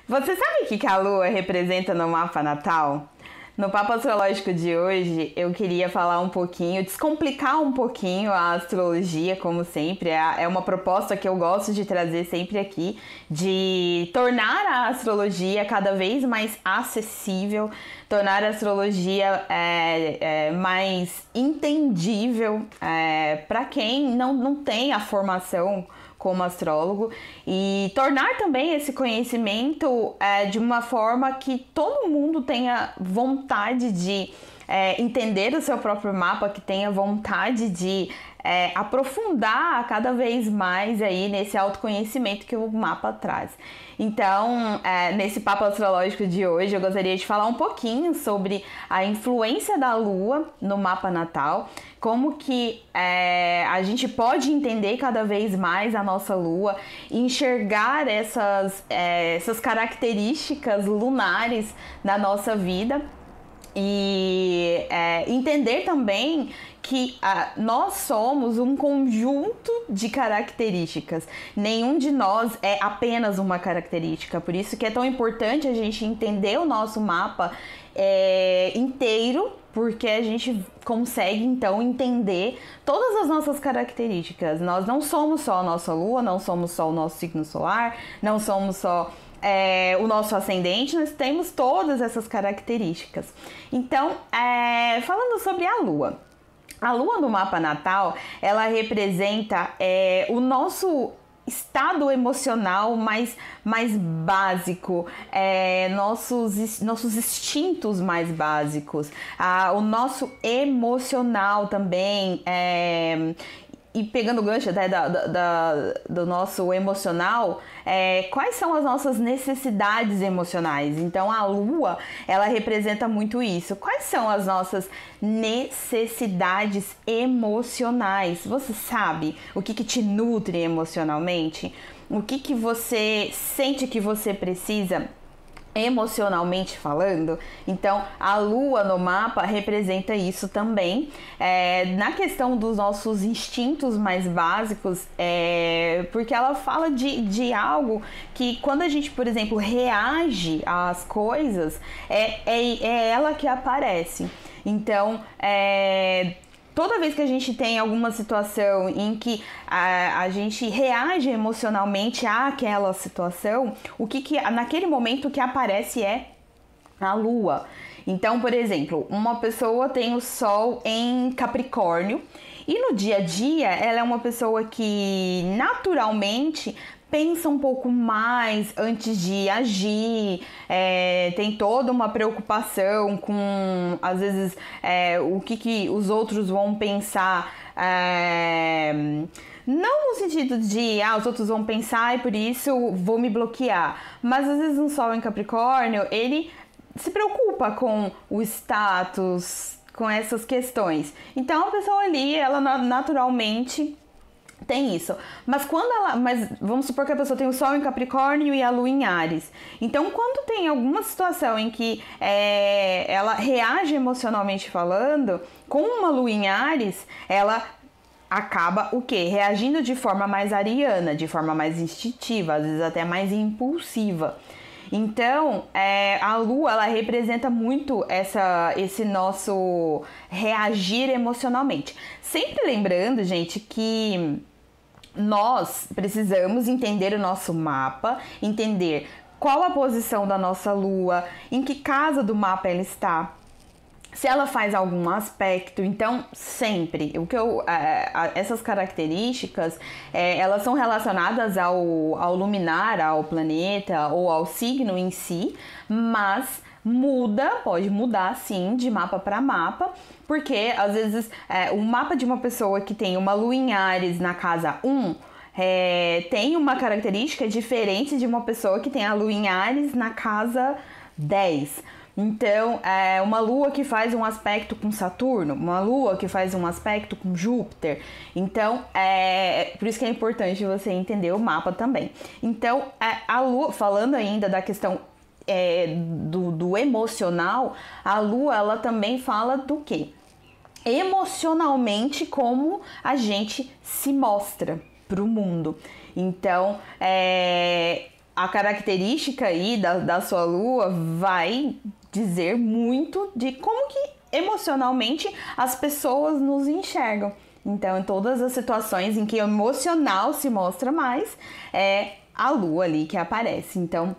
Você sabe o que a Lua representa no mapa natal? No Papo Astrológico de hoje, eu queria falar um pouquinho, descomplicar um pouquinho a astrologia, como sempre. É uma proposta que eu gosto de trazer sempre aqui, de tornar a astrologia cada vez mais acessível, tornar a astrologia mais entendível para quem não tem a formação como astrólogo, e tornar também esse conhecimento de uma forma que todo mundo tenha vontade de entender o seu próprio mapa, que tenha vontade de aprofundar cada vez mais aí nesse autoconhecimento que o mapa traz. Então, nesse papo astrológico de hoje, eu gostaria de falar um pouquinho sobre a influência da Lua no mapa natal, como que a gente pode entender cada vez mais a nossa Lua, enxergar essas características lunares na nossa vida e entender também que nós somos um conjunto de características. Nenhum de nós é apenas uma característica. Por isso que é tão importante a gente entender o nosso mapa inteiro, porque a gente consegue então entender todas as nossas características. Nós não somos só a nossa Lua, não somos só o nosso signo solar, não somos só o nosso ascendente, nós temos todas essas características. Então, falando sobre a Lua. A Lua no mapa natal, ela representa o nosso estado emocional mais básico, nossos instintos mais básicos, o nosso emocional também, e pegando o gancho do nosso emocional, quais são as nossas necessidades emocionais? Então a Lua, ela representa muito isso. Quais são as nossas necessidades emocionais? Você sabe o que te nutre emocionalmente? O que você sente que você precisa emocionalmente falando? Então a Lua no mapa representa isso também, na questão dos nossos instintos mais básicos, porque ela fala de algo que quando a gente, por exemplo, reage às coisas, é ela que aparece. Então toda vez que a gente tem alguma situação em que a gente reage emocionalmente àquela situação, naquele momento o que aparece é a Lua. Então, por exemplo, uma pessoa tem o Sol em Capricórnio e no dia a dia ela é uma pessoa que naturalmente pensa um pouco mais antes de agir, tem toda uma preocupação com, às vezes, o que os outros vão pensar, não no sentido de, os outros vão pensar e por isso vou me bloquear, mas às vezes um Sol em Capricórnio, ele se preocupa com o status, com essas questões. Então a pessoa ali, ela naturalmente tem isso, mas vamos supor que a pessoa tem o Sol em Capricórnio e a Lua em Áries. Então, quando tem alguma situação em que ela reage emocionalmente falando, com uma Lua em Áries, ela acaba o quê? Reagindo de forma mais ariana, de forma mais instintiva, às vezes até mais impulsiva. Então, a Lua, ela representa muito esse nosso reagir emocionalmente. Sempre lembrando, gente, que nós precisamos entender o nosso mapa, entender qual a posição da nossa Lua, em que casa do mapa ela está, se ela faz algum aspecto. Então sempre essas características elas são relacionadas ao luminar, ao planeta ou ao signo em si, mas pode mudar sim de mapa para mapa, porque às vezes o mapa de uma pessoa que tem uma Lua em Áries na casa 1 tem uma característica diferente de uma pessoa que tem a Lua em Áries na casa 10. Então, uma Lua que faz um aspecto com Saturno, uma Lua que faz um aspecto com Júpiter. Então, por isso que é importante você entender o mapa também. Então, a Lua, falando ainda da questão do emocional, a Lua, ela também fala do quê? Emocionalmente, como a gente se mostra para o mundo. Então, a característica aí da sua lua vai dizer muito de como que emocionalmente as pessoas nos enxergam. Então, em todas as situações em que o emocional se mostra mais, é a lua ali que aparece. Então,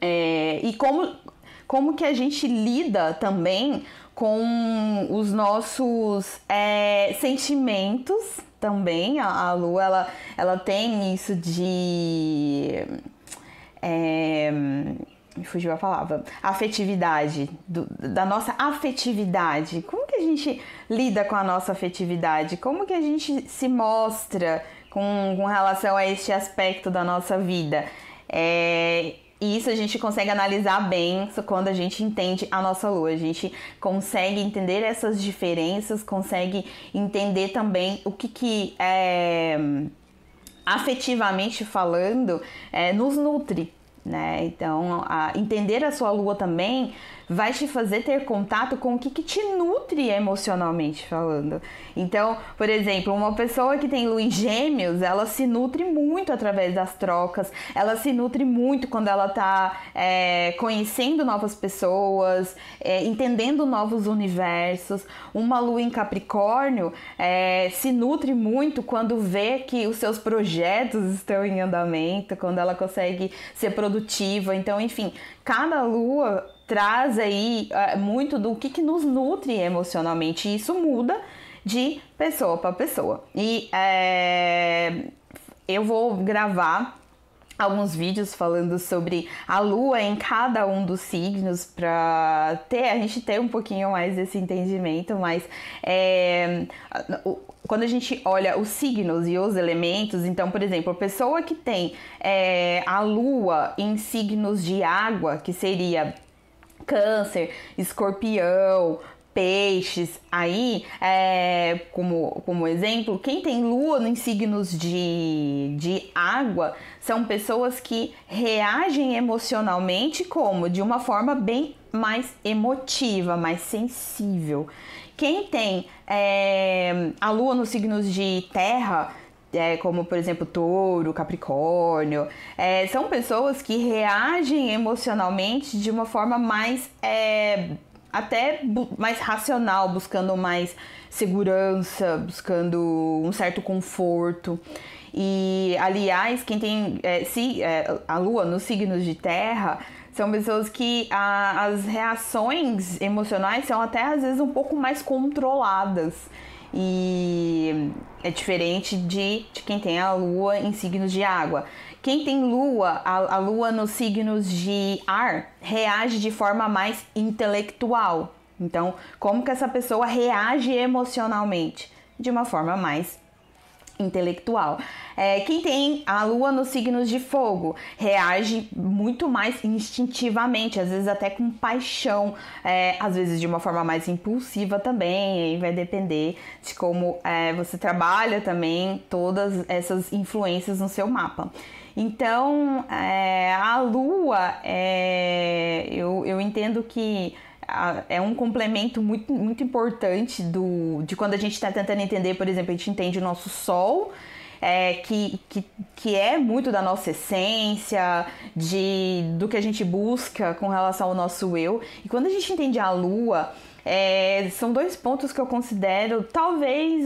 e como que a gente lida também com os nossos sentimentos também. A lua, ela tem isso de... me fugiu a palavra. Afetividade, da nossa afetividade. Como que a gente lida com a nossa afetividade? Como que a gente se mostra com relação a este aspecto da nossa vida? E isso a gente consegue analisar bem quando a gente entende a nossa lua. A gente consegue entender essas diferenças, consegue entender também o que afetivamente falando, nos nutre, né? Então, entender a sua lua também vai te fazer ter contato com o que te nutre emocionalmente falando. Então, por exemplo, uma pessoa que tem lua em Gêmeos, ela se nutre muito através das trocas, ela se nutre muito quando ela tá conhecendo novas pessoas, entendendo novos universos. Uma lua em Capricórnio se nutre muito quando vê que os seus projetos estão em andamento, quando ela consegue ser produtiva. Então, enfim, cada lua traz aí muito do que nos nutre emocionalmente, e isso muda de pessoa para pessoa. E eu vou gravar alguns vídeos falando sobre a lua em cada um dos signos para a gente ter um pouquinho mais desse entendimento, mas quando a gente olha os signos e os elementos, então, por exemplo, a pessoa que tem a lua em signos de água, que seria Câncer, Escorpião, Peixes, aí, como exemplo, quem tem lua em signos de água são pessoas que reagem emocionalmente de uma forma bem mais emotiva, mais sensível. Quem tem a lua nos signos de terra, como por exemplo Touro, Capricórnio, são pessoas que reagem emocionalmente de uma forma mais até mais racional, buscando mais segurança, buscando um certo conforto. E aliás, quem tem a lua nos signos de terra são pessoas que as reações emocionais são até às vezes um pouco mais controladas. E é diferente de quem tem a lua em signos de água. Quem tem a lua nos signos de ar, reage de forma mais intelectual. Então, como que essa pessoa reage emocionalmente? De uma forma mais intelectual. Quem tem a lua nos signos de fogo reage muito mais instintivamente, às vezes até com paixão, às vezes de uma forma mais impulsiva também. Aí vai depender de como você trabalha também todas essas influências no seu mapa. Então, a lua, eu entendo que é um complemento muito, muito importante de quando a gente está tentando entender, por exemplo, a gente entende o nosso sol, que é muito da nossa essência, do que a gente busca com relação ao nosso eu. E quando a gente entende a lua, são dois pontos que eu considero talvez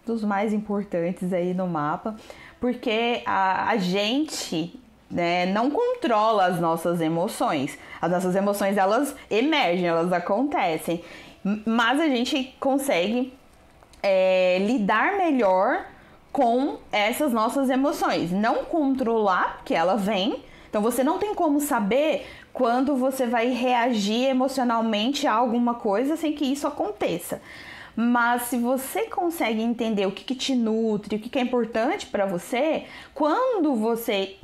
dos mais importantes aí no mapa, porque a gente não controla as nossas emoções. As nossas emoções, elas emergem, elas acontecem, mas a gente consegue lidar melhor com essas nossas emoções. Não controlar, porque ela vem, então você não tem como saber quando você vai reagir emocionalmente a alguma coisa sem que isso aconteça. Mas se você consegue entender o que te nutre, o que é importante para você, quando você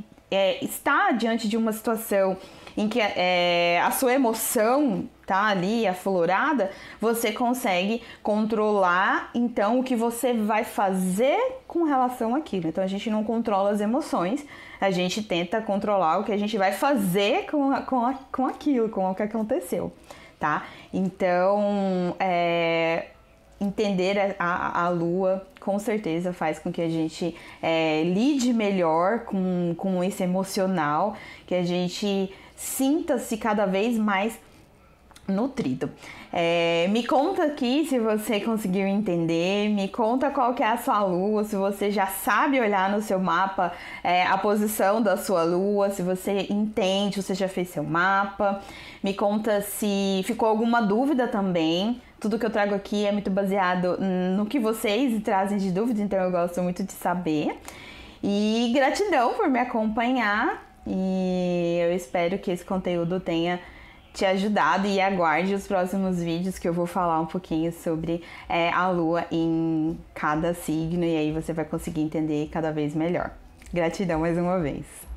está diante de uma situação em que a sua emoção tá ali aflorada, você consegue controlar então o que você vai fazer com relação àquilo. Então a gente não controla as emoções, a gente tenta controlar o que a gente vai fazer com aquilo, com o que aconteceu, tá? Então entender a lua com certeza faz com que a gente lide melhor com esse emocional, que a gente sinta-se cada vez mais nutrido. Me conta aqui se você conseguiu entender, me conta qual que é a sua lua, se você já sabe olhar no seu mapa a posição da sua lua, se você entende, se você já fez seu mapa. Me conta se ficou alguma dúvida também. Tudo que eu trago aqui é muito baseado no que vocês trazem de dúvida, então eu gosto muito de saber. E gratidão por me acompanhar, e eu espero que esse conteúdo tenha te ajudado, e aguarde os próximos vídeos que eu vou falar um pouquinho sobre a lua em cada signo, e aí você vai conseguir entender cada vez melhor. Gratidão mais uma vez.